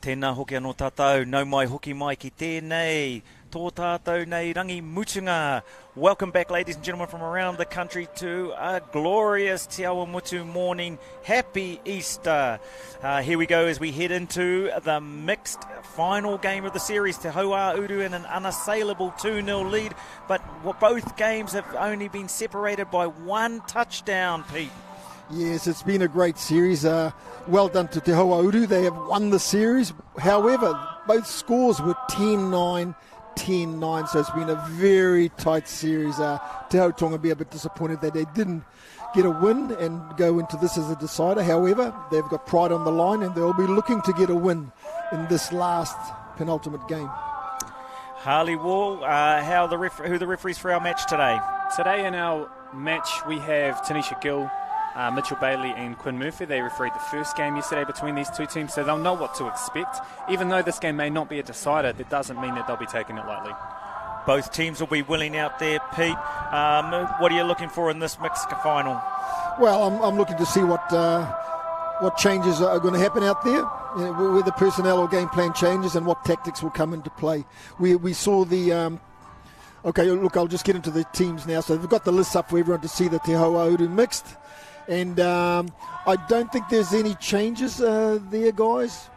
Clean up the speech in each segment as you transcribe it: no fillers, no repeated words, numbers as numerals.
Tēnā hoki anō tātou, nau mai hoki mai ki tēnei, tō tātou nei rangi mutunga. Welcome back, ladies and gentlemen, from around the country to a glorious Te Awamutu morning. Happy Easter. Here we go as we head into the mixed final game of the series. Te Awamutu in an unassailable 2-0 lead, but both games have only been separated by one touchdown, Pete. Yes, it's been a great series. Well done to Te Awamutu. They have won the series. However, both scores were 10-9, 10-9, so it's been a very tight series. Te Tonga be a bit disappointed that they didn't get a win and go into this as a decider. However, they've got pride on the line and they'll be looking to get a win in this last penultimate game. Harley Wall, who are the referees for our match today? Today in our match we have Tanisha Gill, Mitchell Bailey and Quinn Murphy. They refereed the first game yesterday between these two teams, so they'll know what to expect. Even though this game may not be a decider, that doesn't mean that they'll be taking it lightly. Both teams will be willing out there, Pete. What are you looking for in this mixed final? Well, I'm looking to see what changes are going to happen out there, where the personnel or game plan changes and what tactics will come into play. We saw the... Okay, look, I'll just get into the teams now. So we've got the list up for everyone to see the Te Awamutu mixed. And I don't think there's any changes there, guys.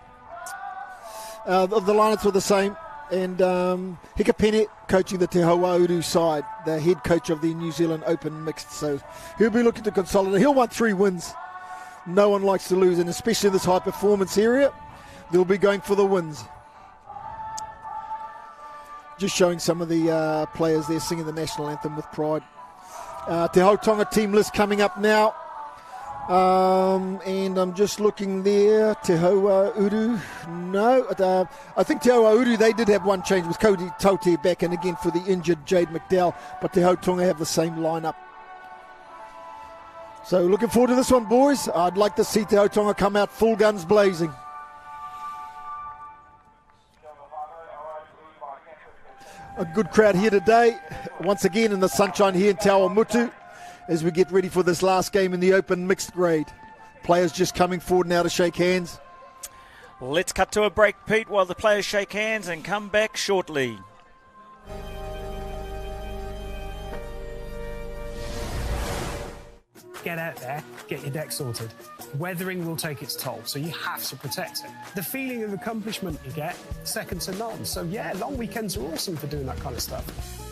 The lineups were the same. And Hikapene coaching the Te Awamutu side, the head coach of the New Zealand Open mixed. So he'll be looking to consolidate. He'll want 3 wins. No one likes to lose, and especially in this high performance area, they'll be going for the wins. Just showing some of the players there singing the national anthem with pride. Te Tonga team list coming up now. And I'm just looking there. Te Awamutu, no. I think Te Awamutu, they did have one change with Cody Taute back in again for the injured Jade McDowell. But Te Tonga have the same lineup. So looking forward to this one, boys. I'd like to see Te Tonga come out full guns blazing. A good crowd here today. Once again in the sunshine here in Te Awamutu, as we get ready for this last game in the open mixed grade. Players just coming forward now to shake hands. Let's cut to a break, Pete, while the players shake hands and come back shortly. Get out there, get your deck sorted. Weathering will take its toll, so you have to protect it. The feeling of accomplishment you get, second to none. So yeah, long weekends are awesome for doing that kind of stuff.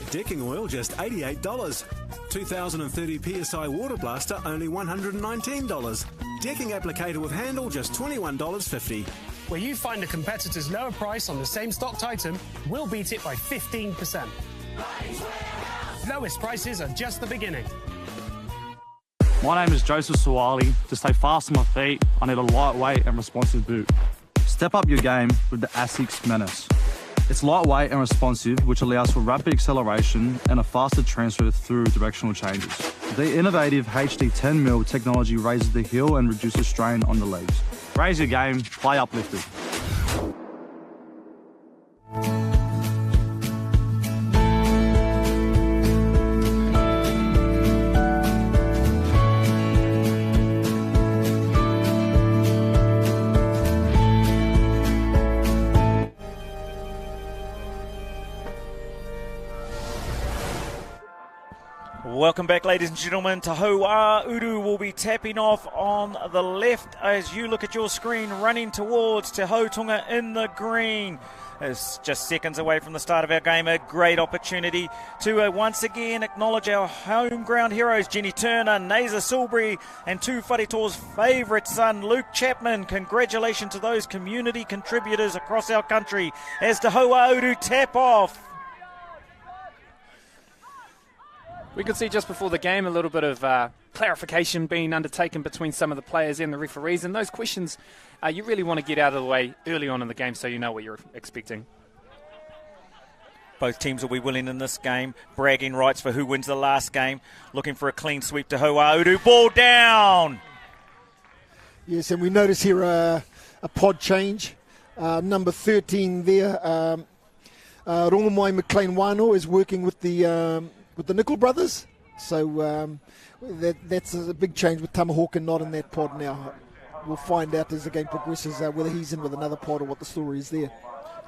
Decking oil just $88. 2030 PSI water blaster only $119. Decking applicator with handle just $21.50. Where you find a competitor's lower price on the same stocked item, we'll beat it by 15%. Lowest prices are just the beginning. My name is Joseph Sawali. To stay fast on my feet, I need a lightweight and responsive boot. Step up your game with the ASICS Menace. It's lightweight and responsive, which allows for rapid acceleration and a faster transfer through directional changes. The innovative HD 10mm technology raises the heel and reduces strain on the legs. Raise your game, play uplifted. Welcome back, ladies and gentlemen. Te Awamutu will be tapping off on the left as you look at your screen, running towards Te Tonga in the green. It's just seconds away from the start of our game. A great opportunity to once again acknowledge our home ground heroes, Jenny Turner, Naza Silbury, and Tu Whareto's favourite son, Luke Chapman. Congratulations to those community contributors across our country as Te Awamutu tap off. We could see just before the game a little bit of clarification being undertaken between some of the players and the referees, and those questions you really want to get out of the way early on in the game so you know what you're expecting. Both teams will be willing in this game. Bragging rights for who wins the last game. Looking for a clean sweep to Awamutu. Ball down! Yes, and we notice here a pod change. Number 13 there, Rongomai McLean Wano is working with the Nicol brothers, so that's a big change with Tamahawk not in that pod now. we'll find out as the game progresses whether he's in with another pot or what the story is there.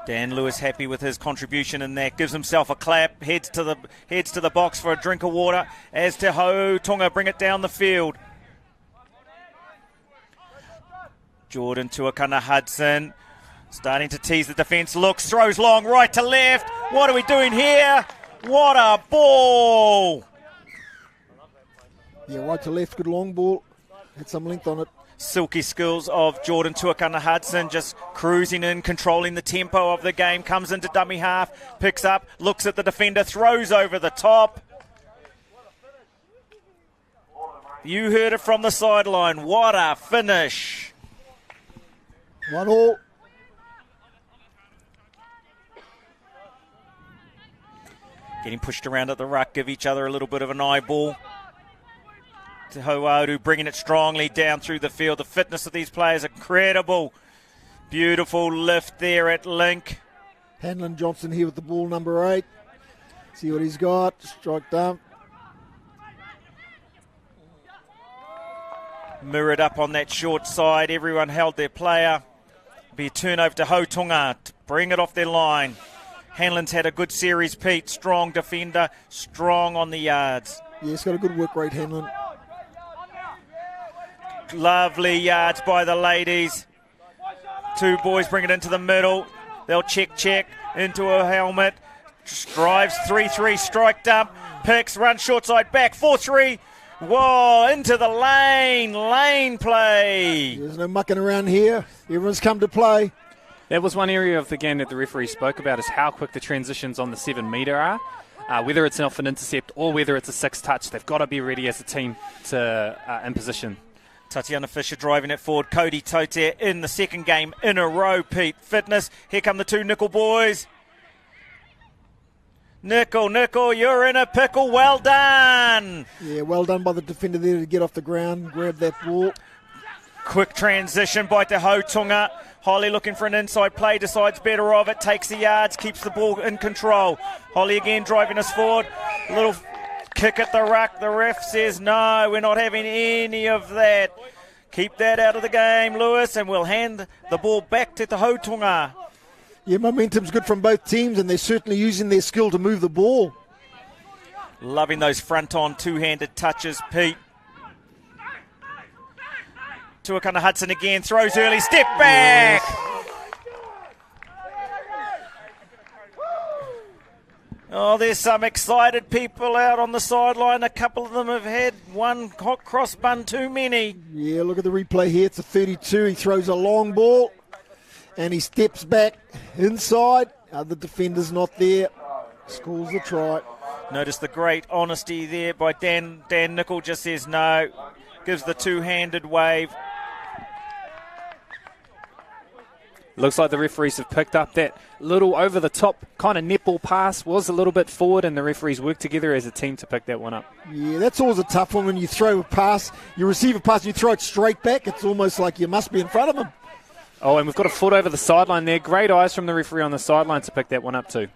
Dan Lewis happy with his contribution in that, gives himself a clap, heads to the box for a drink of water as Te Awamutu bring it down the field. Jordan Tuakana Hudson starting to tease the defence, looks, throws long, right to left. What are we doing here? What a ball! Yeah, right to left, good long ball. Had some length on it. Silky skills of Jordan Tuakana Hudson, just cruising in, controlling the tempo of the game, comes into dummy half, picks up, looks at the defender, throws over the top. You heard it from the sideline. What a finish. 1-1. Getting pushed around at the ruck, give each other a little bit of an eyeball. Te Awamutu bringing it strongly down through the field. The fitness of these players, incredible. Beautiful lift there at link. Hanlon Johnson here with the ball, number 8. See what he's got. Strike dump. Mirrored up on that short side. Everyone held their player. Be a turnover to Hautonga to bring it off their line. Hanlon's had a good series, Pete. Strong defender, strong on the yards. Yeah, he's got a good work rate, Hanlon. Lovely yards by the ladies. Two boys bring it into the middle. They'll check into a helmet. Drives 3-3, strike dump. Picks, run short side back, 4-3. Whoa, into the lane play. There's no mucking around here. Everyone's come to play. That was one area of the game that the referee spoke about, is how quick the transitions on the 7 metre are. Whether it's off an intercept or whether it's a 6 touch, they've got to be ready as a team to in position. Tatiana Fisher driving it forward. Cody Tote in the second game in a row, Pete. Fitness. Here come the two Nickel boys. Nickel, you're in a pickle. Well done. Yeah, well done by the defender there to get off the ground, grab that ball. Quick transition by Te Awamutu. Holly looking for an inside play, decides better of it, takes the yards, keeps the ball in control. Holly again driving us forward. Little kick at the ruck. The ref says no, we're not having any of that. Keep that out of the game, Lewis, and we'll hand the ball back to Te Awamutu. Yeah, momentum's good from both teams, and they're certainly using their skill to move the ball. Loving those front-on two-handed touches, Pete. Tuakana Hudson again, throws early, step back! Yes. Oh, there's some excited people out on the sideline. A couple of them have had one hot cross bun too many. Yeah, look at the replay here. It's a 32. He throws a long ball, and he steps back inside. The defender's not there. Scores the try. Notice the great honesty there by Dan Nickel. Just says no. Gives the two-handed wave. Looks like the referees have picked up that little over-the-top kind of netball pass. Was a little bit forward, and the referees worked together as a team to pick that one up. Yeah, that's always a tough one when you throw a pass. You receive a pass and you throw it straight back. It's almost like you must be in front of them. Oh, and we've got a foot over the sideline there. Great eyes from the referee on the sideline to pick that one up too.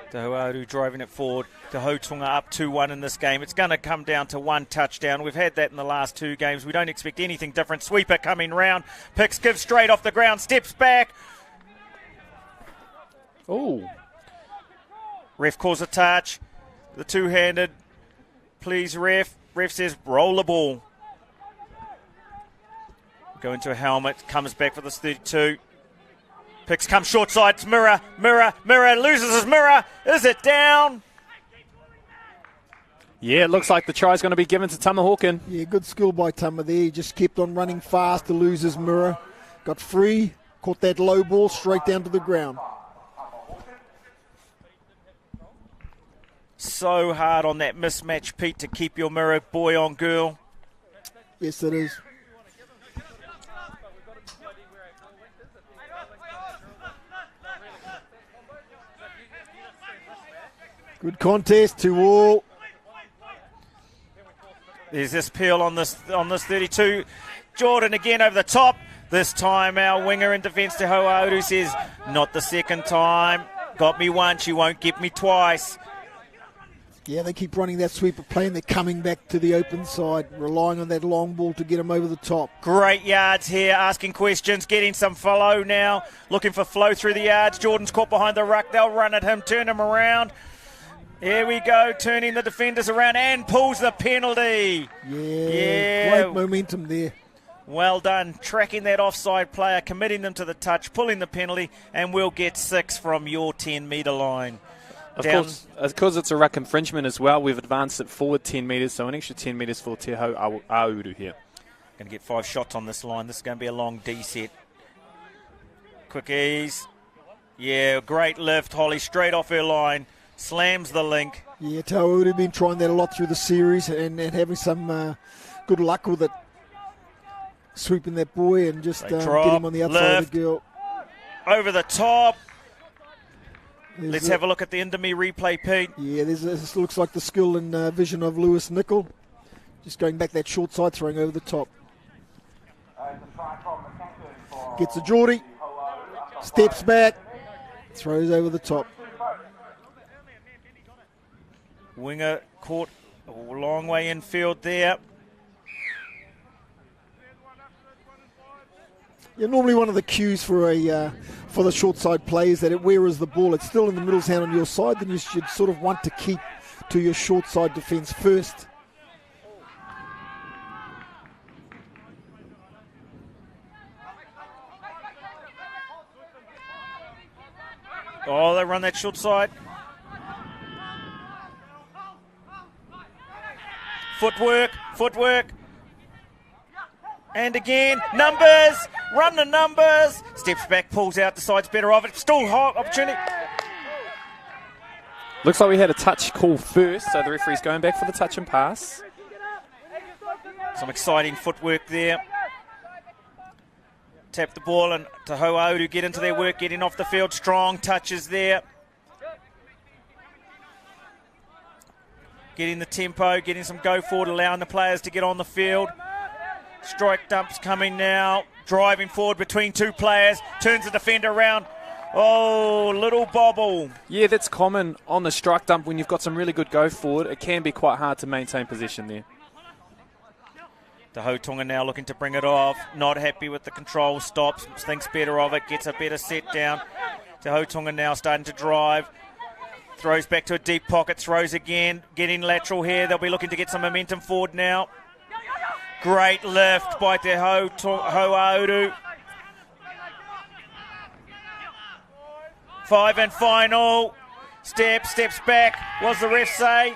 Te Awamutu driving it forward. Te Awamutu up 2-1 in this game. It's going to come down to one touchdown. We've had that in the last two games. We don't expect anything different. Sweeper coming round. Picks, gives straight off the ground. Steps back. Oh. Ref calls a touch. The two-handed. Please, ref. Ref says roll the ball. Go into a helmet. Comes back for this 32. Picks comes short side. It's Mirror. Loses his mirror. Is it down? Yeah, it looks like the try is going to be given to Tamahawken. Yeah, good skill by Tama there. He just kept on running fast to lose his mirror. Got free. Caught that low ball straight down to the ground. So hard on that mismatch, Pete, to keep your mirror boy on girl. Yes, it is. Good contest, 2-2. There's this peel on this 32. Jordan again over the top. This time our winger in defence, Te Awamutu, says, not the second time. Got me once, you won't get me twice. Yeah, they keep running that sweeper play and they're coming back to the open side, relying on that long ball to get them over the top. Great yards here, asking questions, getting some follow now, looking for flow through the yards. Jordan's caught behind the ruck, they'll run at him, turn him around. Here we go, turning the defenders around and pulls the penalty. Yeah. Great momentum there. Well done, tracking that offside player, committing them to the touch, pulling the penalty, and we'll get 6 from your 10-metre line. Of course, because it's a ruck infringement as well, we've advanced it forward 10 metres, so an extra 10 metres for Te Awamutu here. Going to get 5 shots on this line. This is going to be a long D set. Quick ease. Yeah, great lift. Holly straight off her line. Slams the link. Yeah, Te Awamutu have been trying that a lot through the series and having some good luck with it. Sweeping that boy and just get him on the outside of the girl. Over the top. Let's have a look at the Indomie replay, Pete. Yeah, this looks like the skill and vision of Lewis Nicol. Just going back that short side, throwing over the top. Gets a Geordie. Steps back. Throws over the top. Winger caught a long way infield there. Yeah, normally one of the cues for the short side play is that where is the ball? It's still in the middle's hand on your side, then you should sort of want to keep to your short side defence first. Oh, they run that short side. Footwork. And again, numbers, run the numbers. Steps back, pulls out, decides better of it. Still hot opportunity. Looks like we had a touch call first, so the referee's going back for the touch and pass. Some exciting footwork there. Tap the ball and Te Awamutu get into their work, getting off the field. Strong touches there. Getting the tempo, getting some go forward, allowing the players to get on the field. Strike dumps coming now. Driving forward between two players. Turns the defender around. Oh, little bobble. Yeah, that's common on the strike dump when you've got some really good go forward. It can be quite hard to maintain position there. The Hotonga now looking to bring it off. Not happy with the control. Stops. Thinks better of it. Gets a better set down. The Hotonga now starting to drive. Throws back to a deep pocket. Throws again. Getting lateral here. They'll be looking to get some momentum forward now. Great lift by Te Awamutu. 5 and final. Steps back. What does the ref say?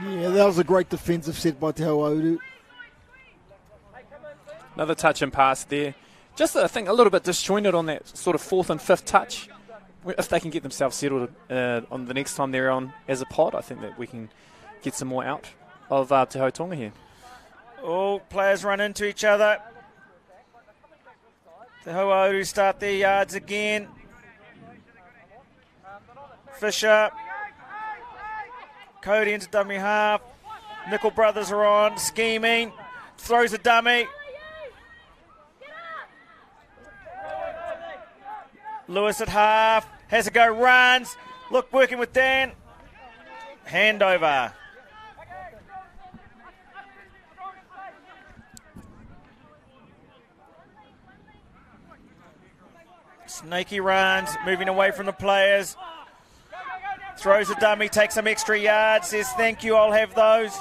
Yeah, that was a great defensive set by Te Awamutu. Another touch and pass there. Just, I think, a little bit disjointed on that sort of 4th and 5th touch. If they can get themselves settled on the next time they're on as a pod, I think that we can get some more out of Te Hotonga here. Oh, players run into each other. The Awamutu start their yards again. Fisher. Cody into dummy half. Nicol brothers are on, scheming. Throws a dummy. Lewis at half. Has a go, runs. Look, working with Dan. Handover. Snaky runs, moving away from the players. Throws a dummy, takes some extra yards, says thank you, I'll have those.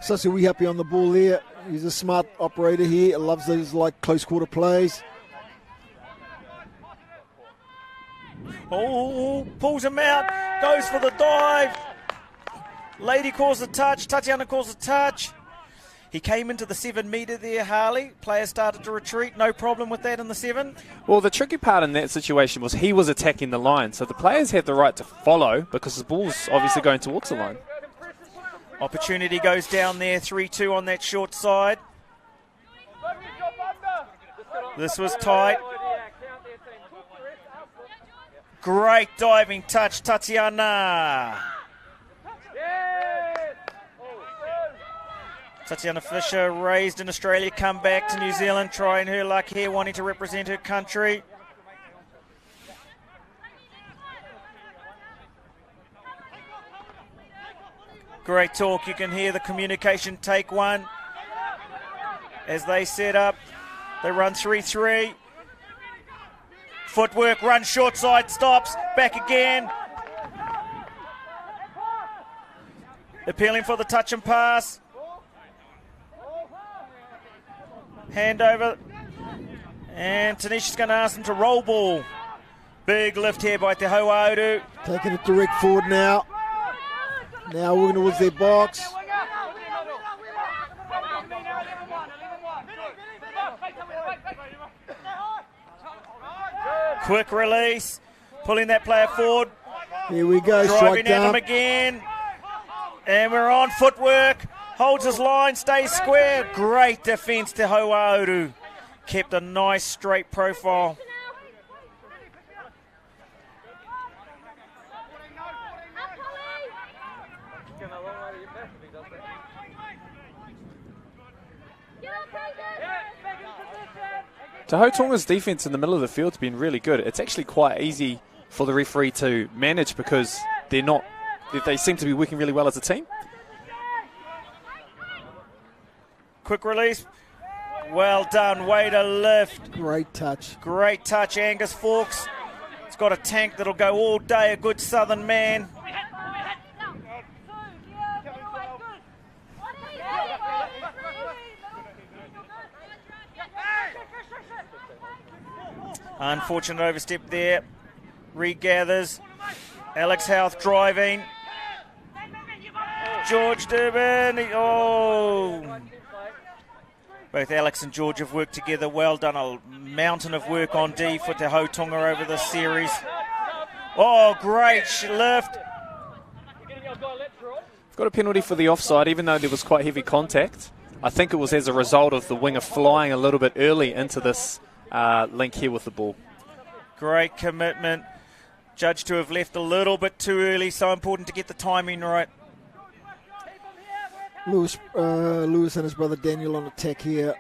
So we happy on the ball there. He's a smart operator here. Loves those like close quarter plays. Oh, pulls him out, goes for the dive. Lady calls the touch, Tatiana calls the touch. He came into the 7 metre there, Harley. Players started to retreat, no problem with that in the 7. Well, the tricky part in that situation was he was attacking the line, so the players had the right to follow because the ball's obviously going towards the line. Opportunity goes down there, 3-2 on that short side. This was tight. Great diving touch, Tatiana. Tatiana Fisher, raised in Australia, come back to New Zealand, trying her luck here, wanting to represent her country. Great talk. You can hear the communication take one as they set up. They run 3-3. Footwork, run short side, stops, back again. Appealing for the touch and pass. Hand over. And Tanisha's going to ask them to roll ball. Big lift here by Te Awamutu. Taking it direct forward now. Now working towards their box. Quick release. Pulling that player forward. Here we go. Driving at him again. And we're on footwork. Holds his line, stays square. Great defence to Te Awamutu. Kept a nice straight profile. Taho Tonga's defence in the middle of the field has been really good. It's actually quite easy for the referee to manage because they seem to be working really well as a team. Quick release. Well done. Way to lift. Great touch. Great touch, Angus Fawkes. It's got a tank that'll go all day. A good southern man. Unfortunate overstep there. Regathers. Alex Houth driving. George Durbin. Oh. Both Alex and George have worked together. Well done. A mountain of work on D for Te Tonga over this series. Oh, great lift. Got a penalty for the offside, even though there was quite heavy contact. I think it was as a result of the winger flying a little bit early into this link here with the ball. Great commitment. Judged to have left a little bit too early. So important to get the timing right. Lewis and his brother Daniel on attack here.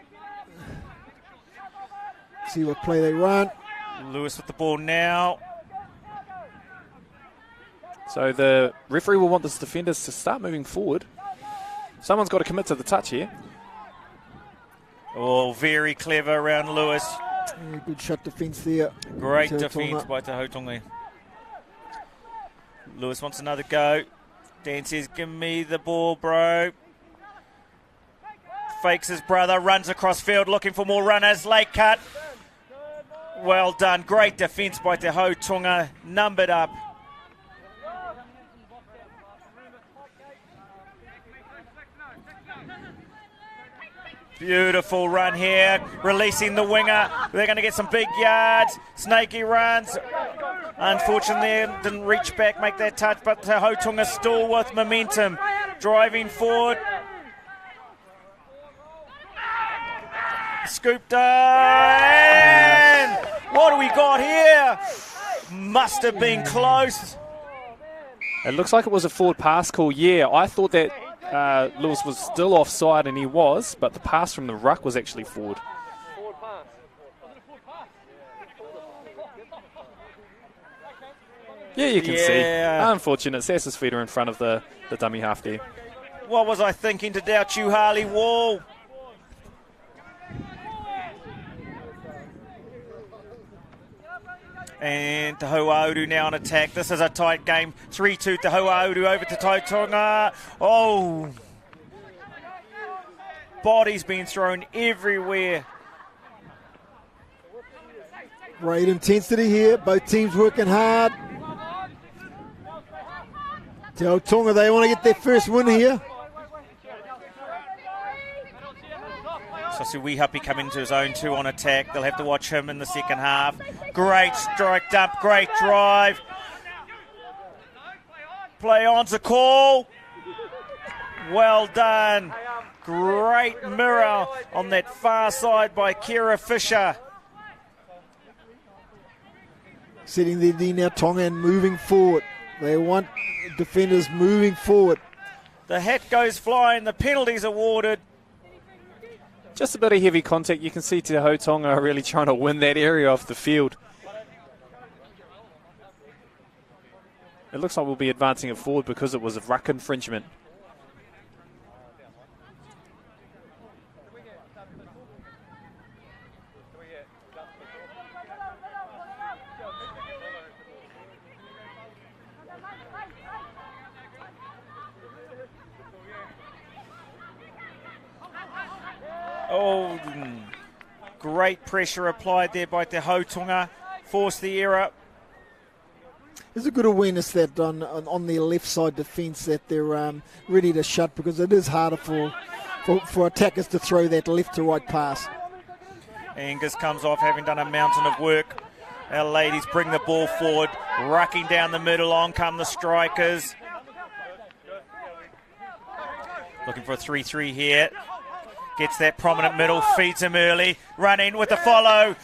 See what play they run. Lewis with the ball now. So the referee will want the defenders to start moving forward. Someone's got to commit to the touch here. Oh, very clever around Lewis. Yeah, good shot defence there. Great defence by Te Tonga. Lewis wants another go. Dan says, give me the ball, bro. Fakes his brother, runs across field looking for more runners. Late cut. Well done. Great defence by Te Tonga. Numbered up. Beautiful run here, releasing the winger. They're going to get some big yards. Snaky runs. Unfortunately, didn't reach back, make that touch, but Te Tonga still with momentum. Driving forward. Scooped in. What do we got here? Must have been close. It looks like it was a forward pass call. Yeah, I thought that Lewis was still offside, and he was, but the pass from the ruck was actually forward. Yeah, you can see. Unfortunate. Sass's feet are in front of the dummy half there. What was I thinking to doubt you, Harley Wall? And Te Awamutu now on attack. This is a tight game. 3-2 Te Awamutu over to Tonga. Oh. Bodies being thrown everywhere. Great intensity here. Both teams working hard. Te Tonga, they want to get their first win here. Susuihapi coming into his own too on attack. They'll have to watch him in the second half. Great strike dump, great drive. Play on's a call. Well done. Great mirror on that far side by Kira Fisher. Setting their D now, Tonga, and moving forward. They want defenders moving forward. The hat goes flying, the penalty's awarded. Just a bit of heavy contact. You can see Te Tonga are really trying to win that area off the field. It looks like we'll be advancing it forward because it was a ruck infringement. Oh, great pressure applied there by Te Tonga. Forced the error. There's a good awareness that on their left side defence that they're ready to shut, because it is harder for attackers to throw that left to right pass. Angus comes off having done a mountain of work. Our ladies bring the ball forward, rucking down the middle. On come the strikers. Looking for a 3-3 here. Gets that prominent middle, feeds him early. Run in with the follow.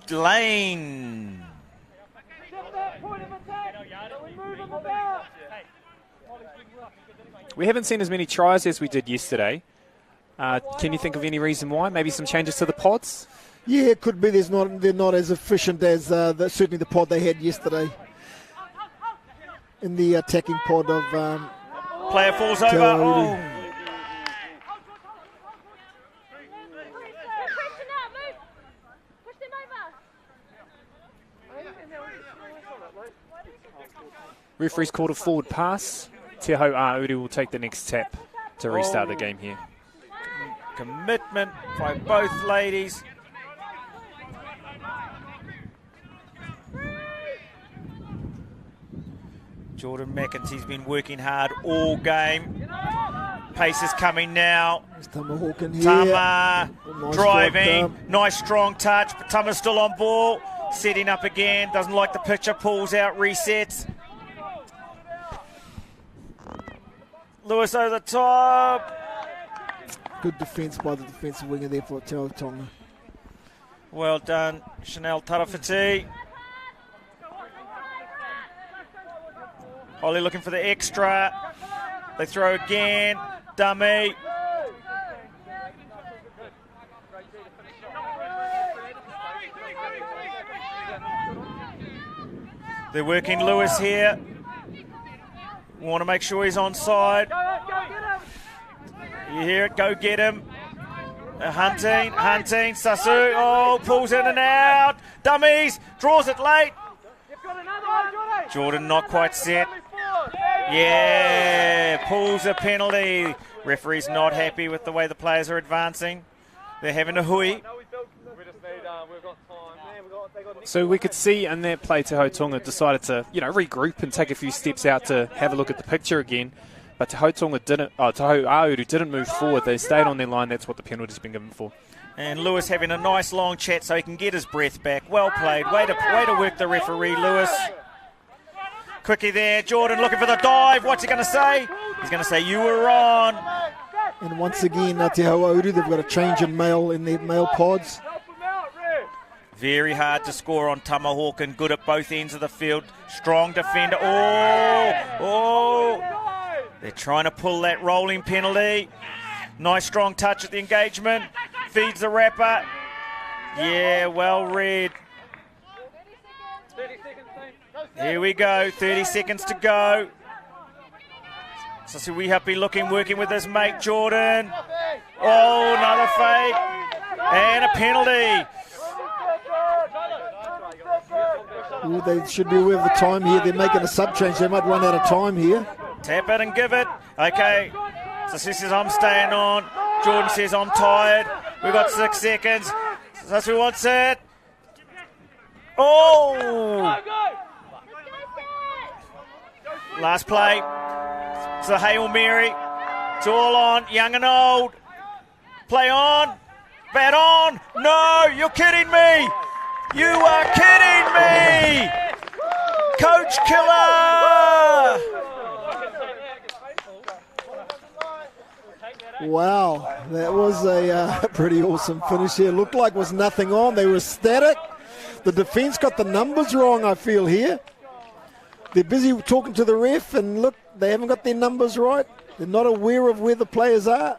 Lane. We haven't seen as many tries as we did yesterday. Can you think of any reason why? Maybe some changes to the pods? Yeah, it could be. They're not as efficient as certainly the pod they had yesterday. In the attacking pod of... Player falls over. Oh. Referee's called a forward pass. Te Awamutu will take the next tap to restart the game here. Commitment by both ladies. Jordan McEntie's been working hard all game. Pace is coming now. Tama Hawken here. Tama nice driving. Nice strong touch, but Tama's still on ball. Setting up again. Doesn't like the picture. Pulls out, resets. Lewis over the top. Good defence by the defensive winger there for Te Tonga. Well done, Chanel Tarawhiti. Holly looking for the extra. They throw again. Dummy. They're working Lewis here. We want to make sure he's onside. You hear it, go get him. Hunting, Sasu, oh, pulls in and out. Dummies, draws it late. Jordan not quite set. Yeah, pulls a penalty. Referee's not happy with the way the players are advancing. They're having a hui. So we could see in that play Te Tonga decided to, regroup and take a few steps out to have a look at the picture again. But Te Awamutu didn't move forward. They stayed on their line. That's what the penalty's been given for. And Lewis having a nice long chat so he can get his breath back. Well played. Way to work the referee, Lewis. Quickie there. Jordan looking for the dive. What's he going to say? He's going to say, you were on. And once again, Te Awamutu, they've got a change in their male pods. Very hard to score on Tomahawk, good at both ends of the field. Strong defender. Oh. They're trying to pull that rolling penalty. Nice strong touch at the engagement. Feeds the wrapper. Yeah, well read. Here we go. 30 seconds to go. So we have been working with his mate Jordan. Oh, another fake. And a penalty. Ooh, they should be aware of the time here. They're making a sub change. They might run out of time here. Tap it and give it. Okay. So she says, I'm staying on. Jordan says, I'm tired. We've got 6 seconds. Sasu wants it. Oh! Last play. It's a Hail Mary. It's all on. Young and old. Play on. Bat on. No, you're kidding me. You are kidding me. Coach Killer. Wow, that was a pretty awesome finish here. Looked like was nothing on. They were ecstatic. The defence got the numbers wrong, I feel, here. They're busy talking to the ref, and look, they haven't got their numbers right. They're not aware of where the players are.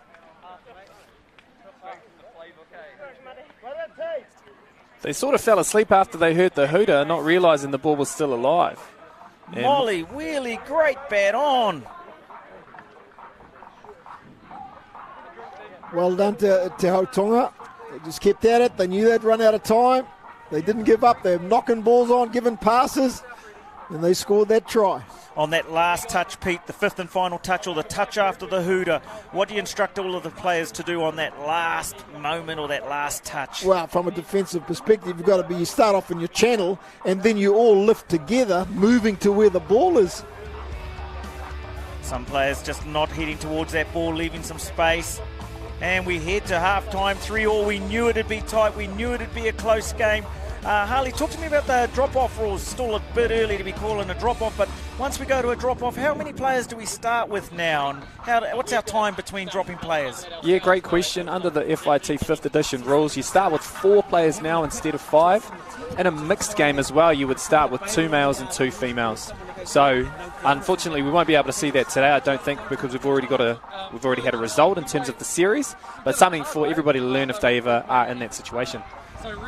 They sort of fell asleep after they heard the hooter, not realising the ball was still alive. And Molly, wheelie, great bat on. Well done to Tonga. They just kept at it. They knew they'd run out of time. They didn't give up. They're knocking balls on, giving passes, and they scored that try. On that last touch, Pete, the fifth and final touch, or the touch after the hooter, what do you instruct all of the players to do on that last moment or that last touch? Well, from a defensive perspective, you've got to be, you start off in your channel, and then you all lift together, moving to where the ball is. Some players just not heading towards that ball, leaving some space. And we head to half-time, 3-3. We knew it'd be tight. We knew it'd be a close game. Harley, talk to me about the drop-off rules. Still a bit early to be calling a drop-off, but once we go to a drop-off, how many players do we start with now? And what's our time between dropping players? Yeah, great question. Under the FIT 5th edition rules, you start with 4 players now instead of 5. In a mixed game as well, you would start with 2 males and 2 females. So, unfortunately, we won't be able to see that today, I don't think, because we've already had a result in terms of the series, but something for everybody to learn if they ever are in that situation.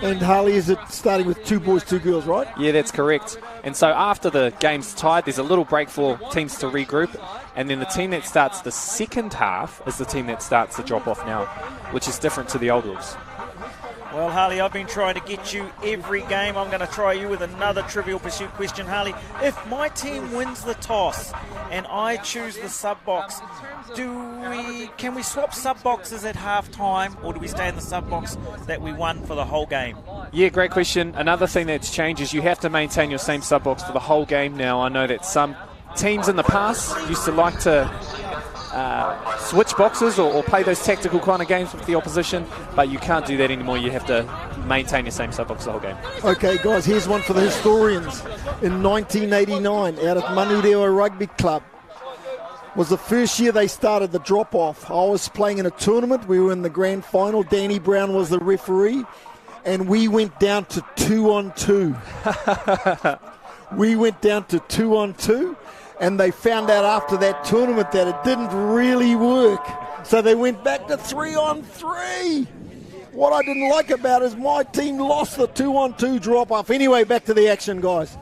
And Harley, is it starting with 2 boys, 2 girls, right? Yeah, that's correct. And so after the game's tied, there's a little break for teams to regroup, and then the team that starts the second half is the team that starts the drop-off now, which is different to the old rules. Well, Harley, I've been trying to get you every game. I'm going to try you with another Trivial Pursuit question. Harley, if my team wins the toss and I choose the sub-box, can we swap sub-boxes at half-time, or do we stay in the sub-box that we won for the whole game? Yeah, great question. Another thing that's changed is you have to maintain your same sub-box for the whole game now. I know that some teams in the past used to like to switch boxes or play those tactical kind of games with the opposition, but you can't do that anymore. You have to maintain your same sub-box the whole game. Okay, guys, here's one for the historians. In 1989, out at Manurewa Rugby Club, was the first year they started the drop-off. I was playing in a tournament. We were in the grand final. Danny Brown was the referee, and we went down to 2-on-2. We went down to 2-on-2. And they found out after that tournament that it didn't really work. So they went back to 3-on-3. What I didn't like about it is my team lost the 2-on-2 drop-off. Anyway, back to the action, guys.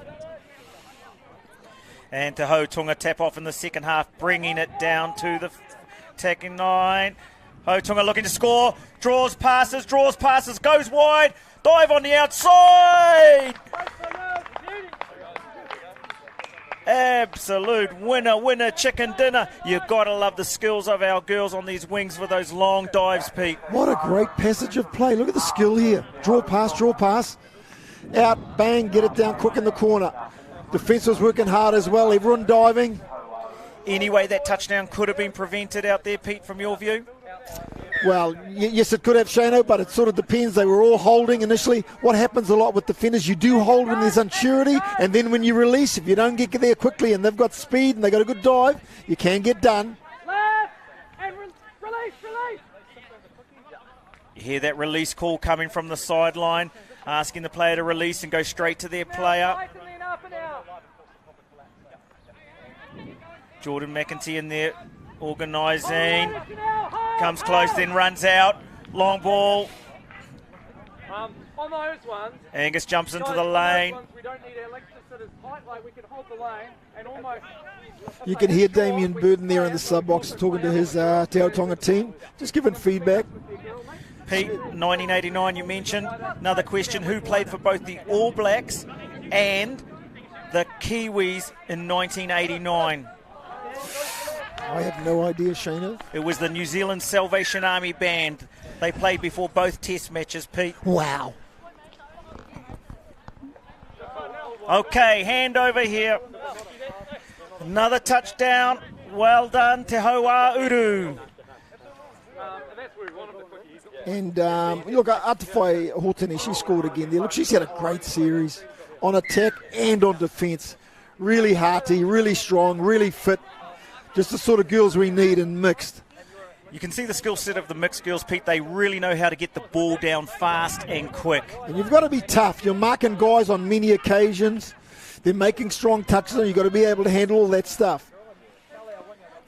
And Te Tonga tap off in the second half, bringing it down to the attacking 9. Tonga looking to score, draws passes, goes wide, dive on the outside. Absolute winner, chicken dinner. You've got to love the skills of our girls on these wings for those long dives, Pete. What a great passage of play. Look at the skill here. Draw pass. Out, bang, get it down quick in the corner. Defence was working hard as well. Everyone diving. Anyway, that touchdown could have been prevented out there, Pete, from your view? Well, yes, it could have, Shano, but it sort of depends. They were all holding initially. What happens a lot with defenders, you do hold when there's unsurety, and then when you release, if you don't get there quickly and they've got speed and they've got a good dive, you can get done. You hear that release call coming from the sideline, asking the player to release and go straight to their player. Jordan McEntee in there organising. Comes close, then runs out. Long ball. On those ones, Angus jumps into the lane. we don't need our legs to sit as tight, like we can hold the lane and almost... You can hear Damien Burden there in the sub-box talking to his Te Tonga team, just giving feedback. Pete, 1989 you mentioned. Another question, who played for both the All Blacks and the Kiwis in 1989? I have no idea, Shana. It was the New Zealand Salvation Army band. They played before both test matches, Pete. Wow. Okay, hand over here. Another touchdown. Well done, Te Awamutu. And look, Atawhai Hotene, she scored again there. Look, she's had a great series on attack and on defence. Really hearty, really strong, really fit. Just the sort of girls we need in mixed. You can see the skill set of the mixed girls, Pete. They really know how to get the ball down fast and quick. And you've got to be tough. You're marking guys on many occasions. They're making strong touches, and you've got to be able to handle all that stuff.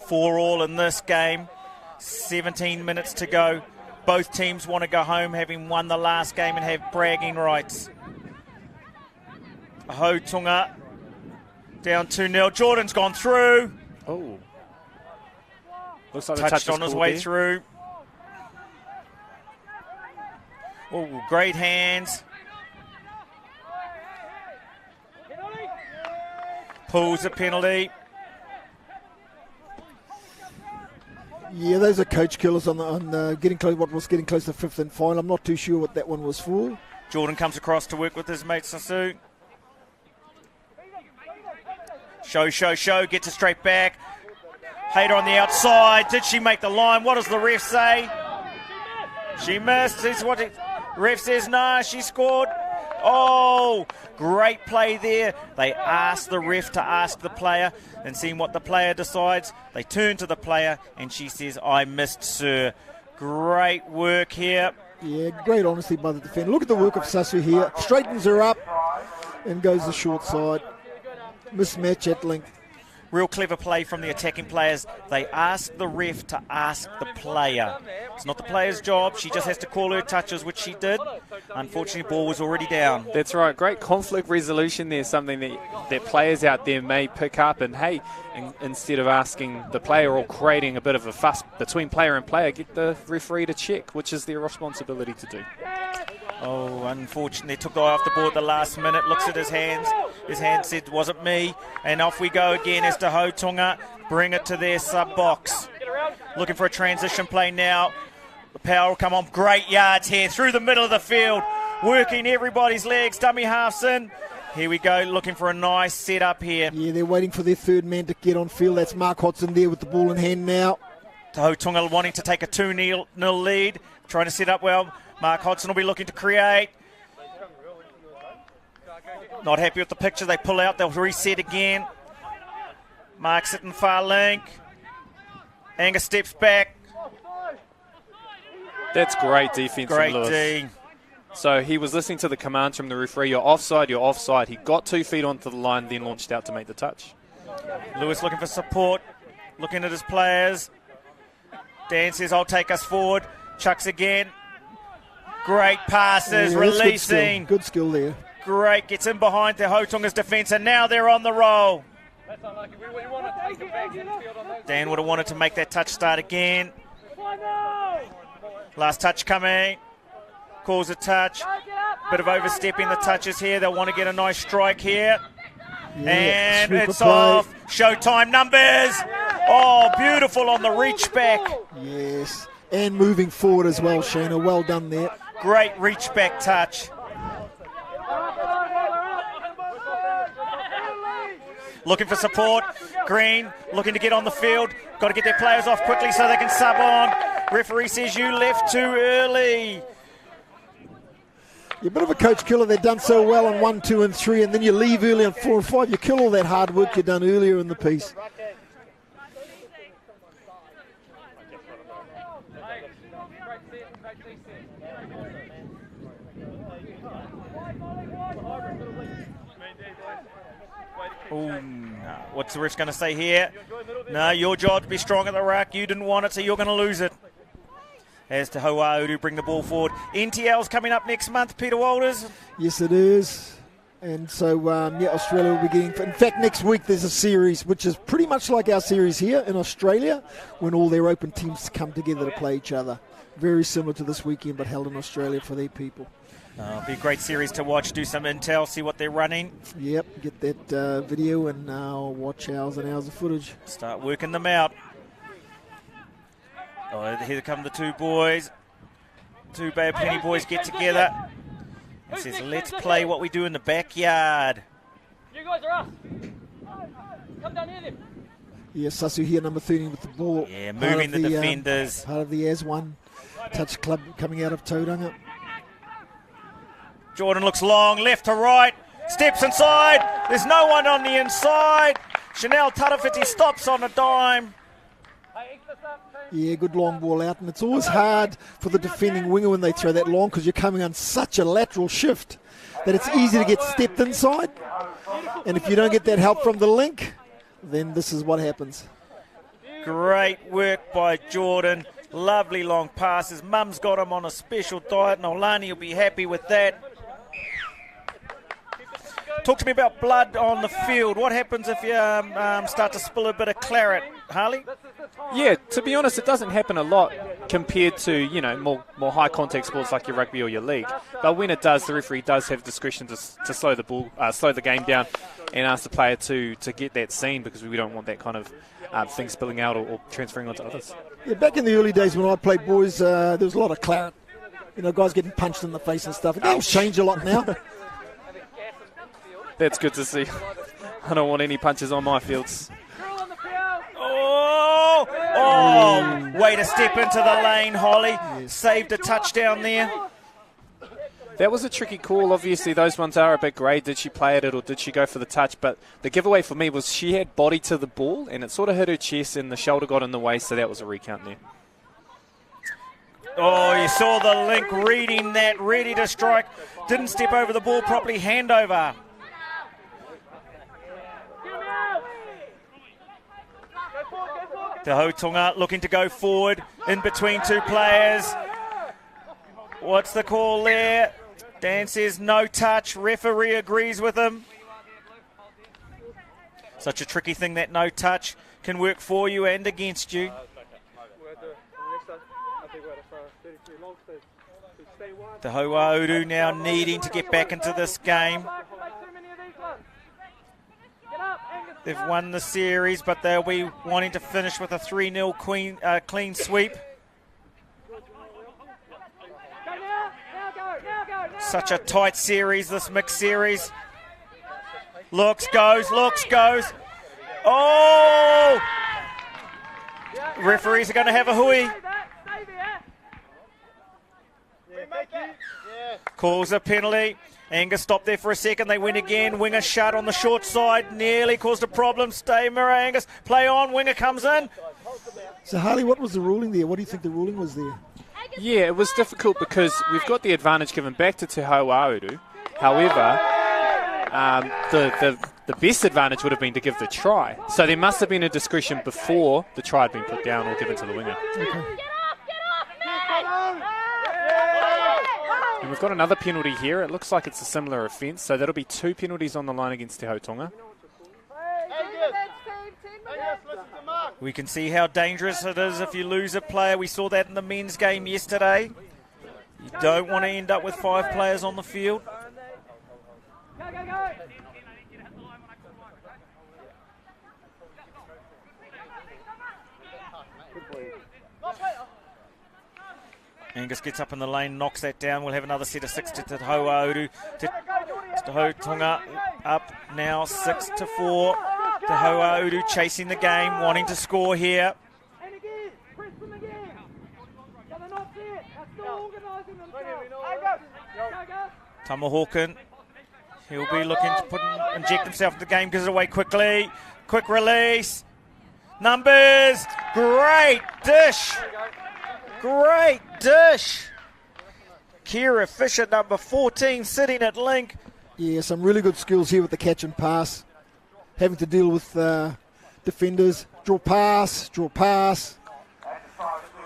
4-all in this game. 17 minutes to go. Both teams want to go home having won the last game and have bragging rights. Hotunga down 2-0. Jordan's gone through. Oh. Looks like Touched on his way through. Oh, great hands. Pulls a penalty. Yeah, those are coach killers on getting close. What was getting close to fifth and final. I'm not too sure what that one was for. Jordan comes across to work with his mate Sasu. Show. Gets it straight back. Hayter on the outside. Did she make the line? What does the ref say? She missed. This is what the ref says. No, she scored. Oh, great play there. They asked the ref to ask the player, and seeing what the player decides, they turn to the player and she says, I missed, sir. Great work here. Yeah, great honesty by the defender. Look at the work of Sasu here. Straightens her up and goes the short side. Mismatch at length. Real clever play from the attacking players. They ask the ref to ask the player. It's not the player's job. She just has to call her touches, which she did. Unfortunately, ball was already down. That's right. Great conflict resolution there. Something that players out there may pick up. And, hey, instead of asking the player or creating a bit of a fuss between player and player, get the referee to check, which is their responsibility to do. Oh, unfortunately, took the eye off the ball at the last minute. Looks at his hands. His hand said, wasn't me. And off we go again as to Hotunga. Bring it to their sub-box. Looking for a transition play now. The power will come on. Great yards here through the middle of the field. Working everybody's legs. Dummy halves in. Here we go, looking for a nice setup here. Yeah, they're waiting for their third man to get on field. That's Mark Hodson there with the ball in hand now. Hotunga wanting to take a 2-0 lead. Trying to set up well. Mark Hodson will be looking to create. Not happy with the picture. They pull out. They'll reset again. Mark's sitting far link. Angus steps back. That's great defence from Lewis. Great D. So he was listening to the commands from the referee. You're offside, you're offside. He got 2 feet onto the line, then launched out to make the touch. Lewis looking for support. Looking at his players. Dan says, I'll take us forward. Chucks again. Great passes, Yeah, releasing. Good skill there. Great, gets in behind the Hotunga's defence, and now they're on the roll. Dan would have wanted to make that touch start again. Last touch coming. Calls a touch. Bit of overstepping the touches here. They'll want to get a nice strike here. Yeah, And it's play. off. Showtime numbers. Oh, beautiful on the reach back. Yes, and moving forward as well, Shana. Well done there. Great reach back touch. Looking for support. Green looking to get on the field. Got to get their players off quickly so they can sub on. Referee says you left too early. You're a bit of a coach killer. They've done so well on 1, 2, and 3, and then you leave early on 4 and 5. You kill all that hard work you've done earlier in the piece. Ooh, no. What's the ref going to say here? No, your job to be strong at the ruck. You didn't want it, so you're going to lose it. As to Te Awamutu bring the ball forward. NTL's coming up next month, Peter Walters. Yes, it is. And so, yeah, Australia will be getting... In fact, next week there's a series which is pretty much like our series here in Australia when all their open teams come together to play each other. Very similar to this weekend, but held in Australia for their people. It'll be a great series to watch. Do some intel, see what they're running. Yep, get that video and watch hours and hours of footage. Start working them out. Oh, here come the two boys. Two Bad Penny boys get together. It says, let's play what we do in the backyard. You guys are us. Come down here then. Yeah, Sasu here, number 13 with the ball. Yeah, moving the defenders. Part of the AS1 touch club coming out of Tauranga. Jordan looks long, left to right, steps inside. There's no one on the inside. Chanel Tarafiti stops on a dime. Hey, extra Yeah, good long ball out. And it's always hard for the defending winger when they throw that long because you're coming on such a lateral shift that it's easy to get stepped inside. And if you don't get that help from the link, then this is what happens. Great work by Jordan. Lovely long passes. Mum's got him on a special diet, and Olani will be happy with that. Talk to me about blood on the field. What happens if you start to spill a bit of claret, Harley? Yeah, to be honest, it doesn't happen a lot compared to, you know, more high contact sports like your rugby or your league. But when it does, the referee does have discretion to slow the game down and ask the player to get that seen, because we don't want that kind of thing spilling out or transferring onto others. Yeah, back in the early days when I played boys, there was a lot of claret. You know, guys getting punched in the face and stuff. The game's changed a lot now. That's good to see. I don't want any punches on my fields. Oh, way to step into the lane, Holly. Yes. Saved a touchdown there. That was a tricky call. Obviously, those ones are a bit grey. Did she play at it or did she go for the touch? But the giveaway for me was she had body to the ball and it sort of hit her chest and the shoulder got in the way, so that was a recount there. Oh, you saw the link reading that, ready to strike. Didn't step over the ball properly, handover. Te Hautonga looking to go forward in between two players. What's the call there? Dan says no touch. Referee agrees with him. Such a tricky thing, that no touch can work for you and against you. Te Awamutu now needing to get back into this game. They've won the series, but they'll be wanting to finish with a 3-0 clean sweep. Such a tight series, this mixed series. Looks, goes. Oh! Referees are going to have a hui. Calls a penalty. Angus stopped there for a second. They win again. Winger shut on the short side. Nearly caused a problem. Stay mirror, Angus. Play on. Winger comes in. So, Harley, what was the ruling there? What do you think the ruling was there? Yeah, it was difficult because we've got the advantage given back to Te Awamutu. However, the best advantage would have been to give the try. So there must have been a discretion before the try had been put down or given to the winger. Okay. And we've got another penalty here. It looks like it's a similar offence, so that'll be 2 penalties on the line against Te Hautonga. We can see how dangerous it is if you lose a player. We saw that in the men's game yesterday. You don't want to end up with 5 players on the field. Angus gets up in the lane, knocks that down. We'll have another set of 6 to Te Awamutu. Te Hautonga up now 6-4. Te Awamutu chasing the game, wanting to score here. Tamahawken, he'll be looking to inject himself into the game, gives it away quickly. Quick release. Numbers, great dish. Great dish. Kira Fisher, number 14, sitting at link. Yeah, some really good skills here with the catch and pass. Having to deal with defenders. Draw pass.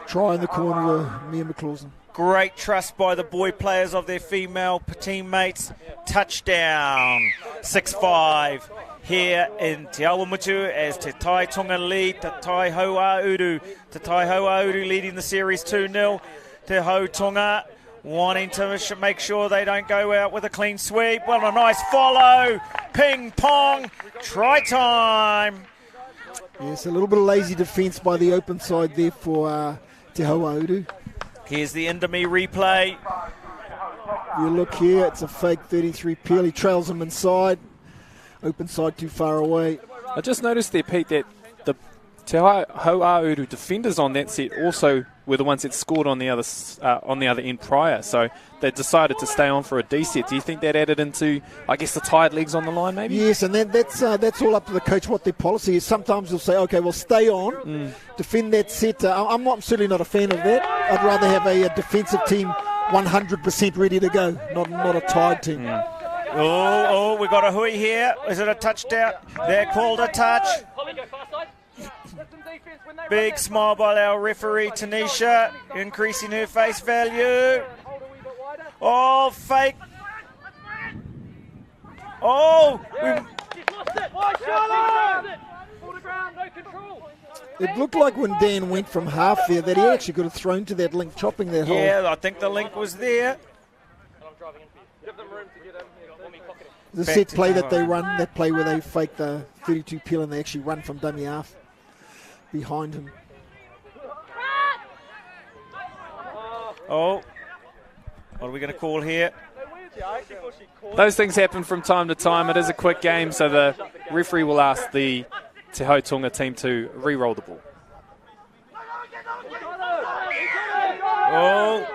Try in the corner to Mia McClawson. Great trust by the boy players of their female teammates. Touchdown. 6-5 here in Te Awamutu as Te Taitonga lead Te Awamutu. Te Awamutu leading the series 2-0. Te Hautonga wanting to make sure they don't go out with a clean sweep. Well, a nice follow. Ping pong. Try time. Yes, a little bit of lazy defence by the open side there for Te Awamutu. Here's the Indomie replay. You look here, it's a fake 33 peel. He trails him inside. Open side too far away. I just noticed there, Pete, that the Te Awamutu defenders on that set also were the ones that scored on the other end prior. So they decided to stay on for a D set. Do you think that added into, I guess, the tired legs on the line maybe? Yes, and that's all up to the coach what their policy is. Sometimes they'll say, okay, well, stay on, defend that set. I'm certainly not a fan of that. I'd rather have a defensive team 100% ready to go, not a tired team. Oh, we got a hui here. Is it a touchdown? They're called a touch. Big smile by our referee, Tanisha, increasing her face value. Oh, fake. Oh, it looked like when Dan went from half there that he actually could have thrown to that link, chopping that hole. Yeah, I think the link was there. The set play that they run, that play where they fake the 32 peel and they actually run from dummy half behind him. Oh, what are we going to call here? Those things happen from time to time. It is a quick game, so the referee will ask the Te Tonga team to re-roll the ball. Oh.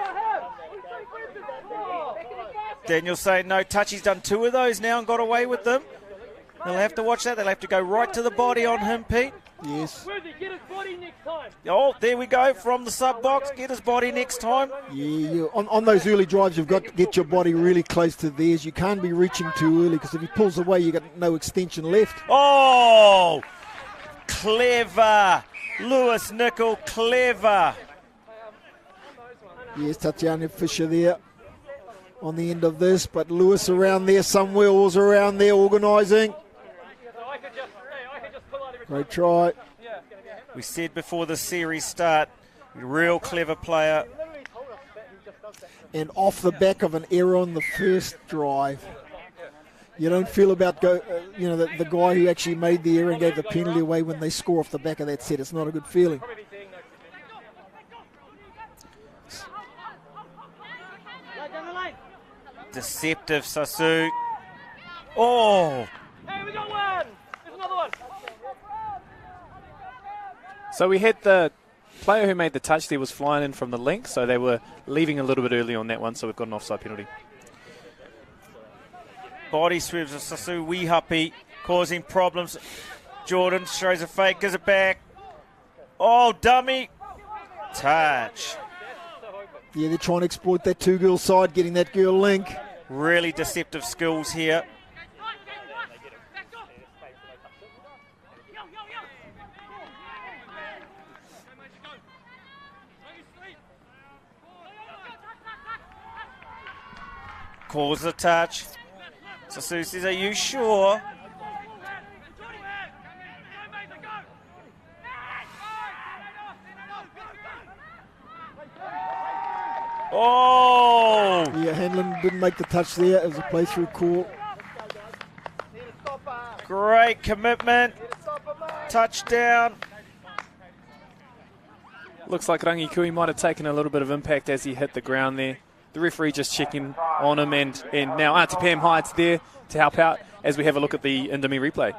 Daniel saying no touch. He's done 2 of those now and got away with them. They'll have to watch that. They'll have to go right to the body on him, Pete. Yes. Oh, there we go from the sub box. Get his body next time. Yeah. On those early drives, you've got to get your body really close to theirs. You can't be reaching too early because if he pulls away, you've got no extension left. Oh, clever. Lewis Nicol, clever. Yes, Tatiana Fisher there on the end of this, but Lewis around there somewhere, was around there organising. Great try. We said before the series start, real clever player. And off the back of an error on the first drive. You don't feel about the guy who actually made the error and gave the penalty away when they score off the back of that set. It's not a good feeling. Deceptive, Sasu. Oh! Hey, we got one! There's another one! So we had the player who made the touch there was flying in from the link, so they were leaving a little bit early on that one, so we've got an offside penalty. Body swerves of Sasu Wihapi causing problems. Jordan shows a fake, gives it back. Oh, dummy. Touch. Yeah, they're trying to exploit that 2-girl side, getting that girl link. Really deceptive skills here. Calls the touch. Sasu says, are you sure? Oh! Yeah, Hanlon didn't make the touch there. It was a play-through call. Great commitment. Touchdown. Looks like Rangikui might have taken a little bit of impact as he hit the ground there. The referee just checking on him, and now Auntie Pam Hyde's there to help out as we have a look at the Indomie replay.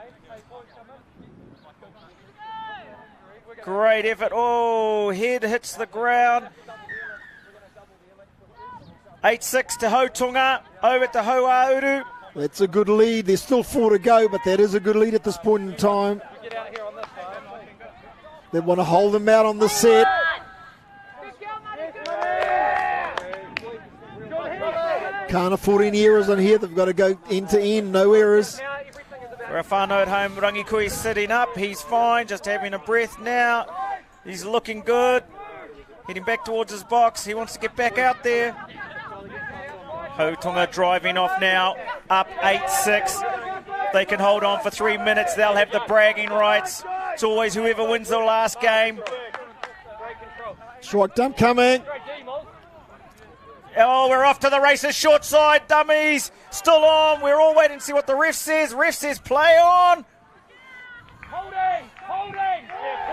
Great effort. Oh, head hits the ground. 8-6 to Hotonga, over to Hoauru. That's a good lead. There's still 4 to go, but that is a good lead at this point in time. They want to hold them out on the set. Can't afford any errors on here. They've got to go end to end, no errors. Rafano at home, Rangikui sitting up. He's fine, just having a breath now. He's looking good. Heading back towards his box. He wants to get back out there. Hotonga driving off now, up 8-6. They can hold on for 3 minutes. They'll have the bragging rights. It's always whoever wins the last game. Strike dump coming. Oh, we're off to the races. Short side, dummies. Still on. We're all waiting to see what the ref says. Ref says play on. Holding.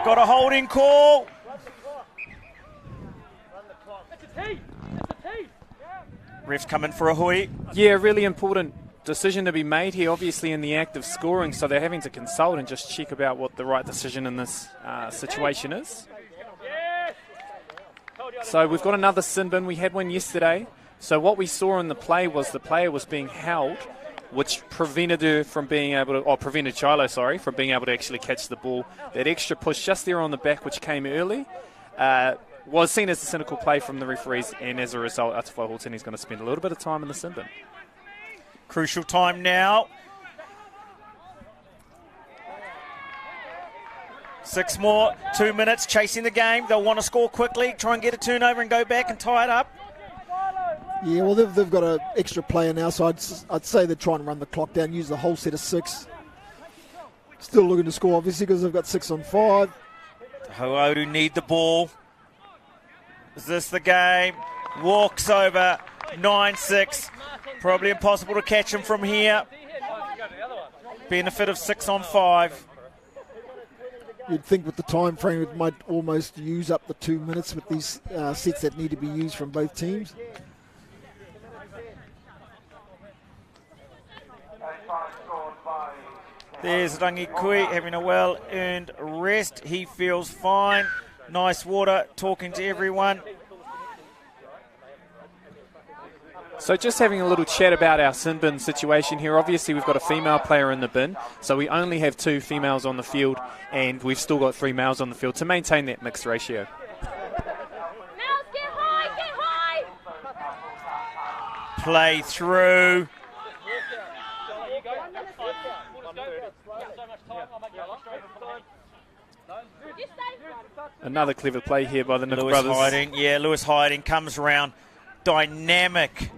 Got a holding call. It's a tee. Ref's coming for a hui. Yeah, really important decision to be made here, obviously in the act of scoring, so they're having to consult and just check about what the right decision in this situation is. So we've got another sin bin. We had one yesterday. So what we saw in the play was the player was being held, which prevented her from being able to, or prevented Chilo, from being able to actually catch the ball. That extra push just there on the back, which came early, was seen as a cynical play from the referees, and as a result, Atawai Hōtini is going to spend a little bit of time in the sin bin. Crucial time now. 6 more, 2 minutes, chasing the game. They'll want to score quickly, try and get a turnover and go back and tie it up. Yeah, well, they've got an extra player now, so I'd say they're trying to run the clock down, use the whole set of 6. Still looking to score, obviously, because they've got 6 on 5. Ho'ouru need the ball. Is this the game? Walks over, 9-6. Probably impossible to catch him from here. Benefit of 6 on 5. You'd think with the time frame it might almost use up the 2 minutes with these sets that need to be used from both teams. There's Rangikui having a well-earned rest. He feels fine. Nice water, talking to everyone. So just having a little chat about our sin bin situation here. Obviously, we've got a female player in the bin, so we only have 2 females on the field, and we've still got 3 males on the field to maintain that mixed ratio. Males, get high, get high! Play through. Another clever play here by the Nick Lewis brothers. hiding. Yeah, Lewis hiding, comes around. Dynamic.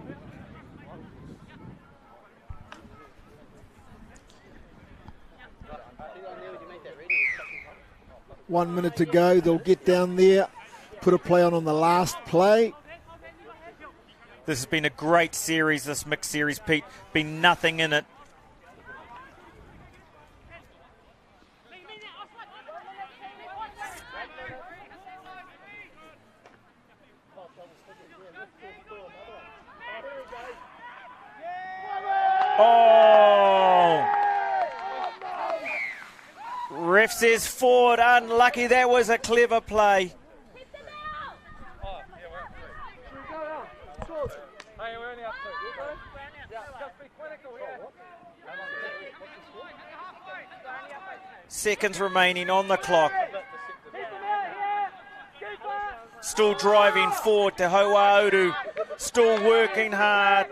One minute to go. They'll get down there, put a play on the last play. This has been a great series, this mixed series, Pete. Been nothing in it. Oh! Ref says forward, unlucky. That was a clever play. Seconds remaining on the clock. Still driving forward to Ho'ouru. Still working hard.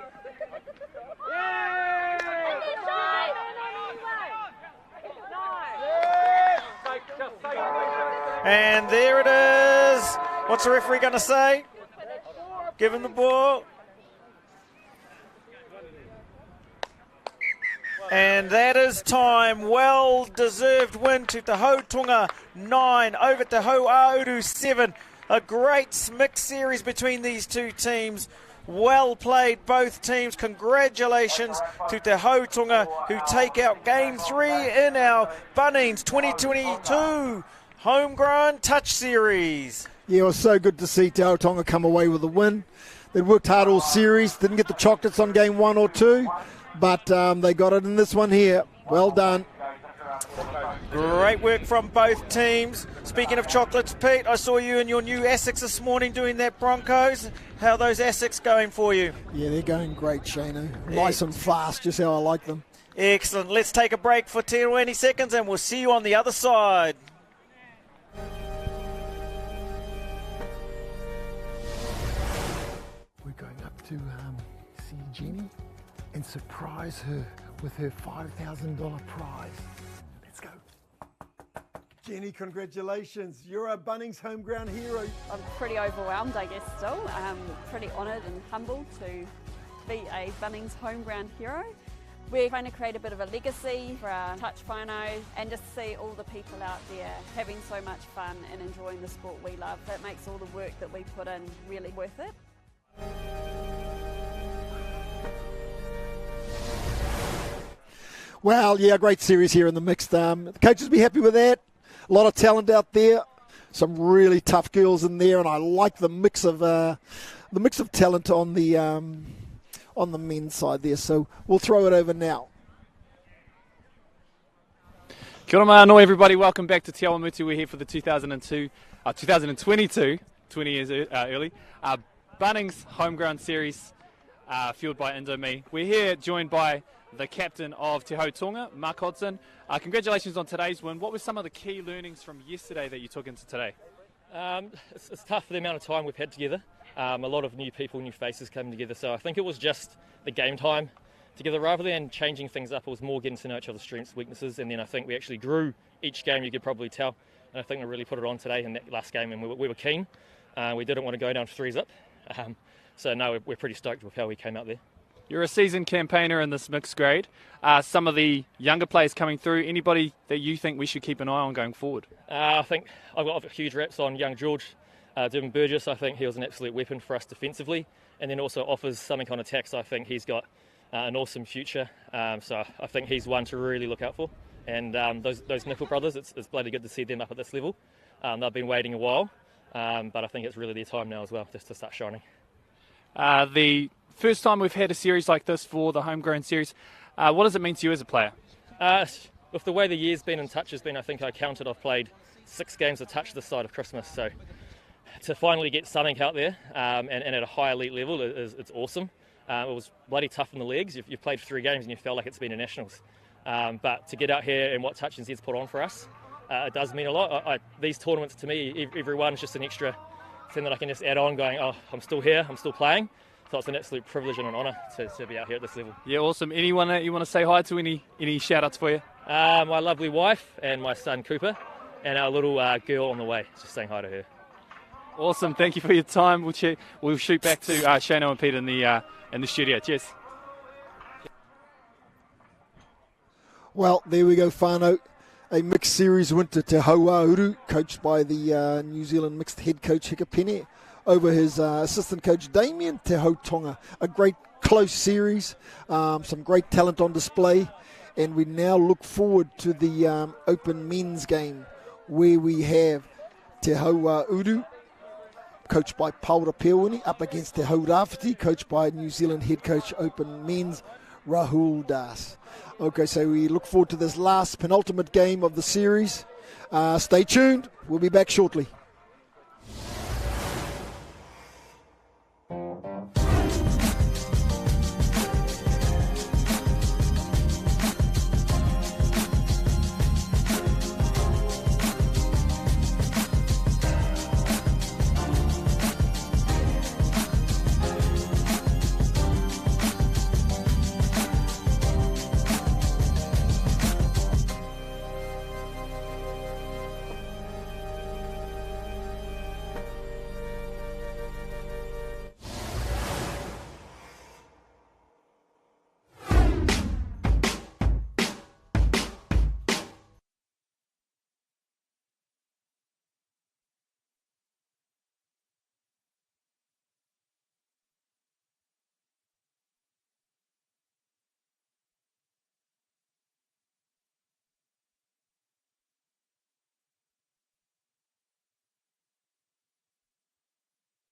And there it is. What's the referee going to say? Give him the ball. And that is time. Well-deserved win to Te Hautonga 9 over to Ho'ouru 7. A great mixed series between these two teams. Well played, both teams. Congratulations to Te Hautonga, who take out Game 3 in our Bunnings 2022 Homegrown Touch Series. Yeah, it was so good to see Te Hautonga come away with a win. They worked hard all series, didn't get the chocolates on Game 1 or 2, but they got it in this one here. Well done. Great work from both teams. Speaking of chocolates, Pete, I saw you in your new Asics this morning doing that Broncos. How are those Asics going for you? Yeah, they're going great, Shano. Nice and fast, just how I like them. Excellent. Let's take a break for 10 or 20 seconds and we'll see you on the other side. We're going up to see Jenny and surprise her with her $5,000 prize. Let's go. Jenny, congratulations. You're a Bunnings Homegrown hero. I'm pretty overwhelmed, I guess, still. Pretty honoured and humbled to be a Bunnings Homegrown hero. We're trying to create a bit of a legacy for our touch whānau and just see all the people out there having so much fun and enjoying the sport we love. That makes all the work that we put in really worth it. Well, yeah, great series here in the mixed. The coaches will be happy with that. A lot of talent out there. Some really tough girls in there, and I like the mix of talent on the men's side there. So we'll throw it over now. Kia ora mānoa, everybody. Welcome back to Te Awamutu. We're here for the 2022 20 years early. Bunnings Homegrown Series, fueled by Indomie. We're here joined by the captain of Te Tonga, Mark Hodson. Congratulations on today's win. What were some of the key learnings from yesterday that you took into today? It's tough for the amount of time we've had together. A lot of new people, new faces coming together. So I think it was just the game time together rather than changing things up. It was more getting to know each other's strengths, weaknesses, and then I think we actually grew each game, you could probably tell. And I think we really put it on today in that last game, and we were keen. We didn't want to go down 3-0. So no, we're pretty stoked with how we came out there. You're a seasoned campaigner in this mixed grade. Some of the younger players coming through, anybody that you think we should keep an eye on going forward? I think I've got huge reps on young George, Devin Burgess. I think he was an absolute weapon for us defensively, and then also offers something on attack. So I think he's got an awesome future. So I think he's one to really look out for. And those Nickel brothers, it's bloody good to see them up at this level. They've been waiting a while, but I think it's really their time now as well, just to start shining. The first time we've had a series like this for the Homegrown Series, what does it mean to you as a player? With the way the year's been in touch has been, I think I counted, I've played 6 games of touch this side of Christmas. So to finally get something out there and at a high elite level, it's awesome. It was bloody tough in the legs. You've played 3 games and you felt like it's been a nationals. But to get out here and what Touch and Z's put on for us, it does mean a lot. These tournaments, to me, every one's just an extra thing that I can just add on going, oh, I'm still here, I'm still playing. So it's an absolute privilege and an honour to be out here at this level. Yeah, awesome. Anyone that you want to say hi to? Any shout-outs for you? My lovely wife and my son Cooper and our little girl on the way. Just saying hi to her. Awesome. Thank you for your time. We'll shoot back to Shano and Pete in the studio. Cheers. Well, there we go, whānau. A mixed series win to Te Awamutu, coached by the New Zealand mixed head coach Hikapene, over his assistant coach Damien Te Tonga. A great close series, some great talent on display, and we now look forward to the Open men's game, where we have Te Awamutu, coached by Paura Pewini, up against Te Rāwhiti, coached by New Zealand head coach Open men's Rahul Das. Okay, so we look forward to this last penultimate game of the series. Stay tuned. We'll be back shortly.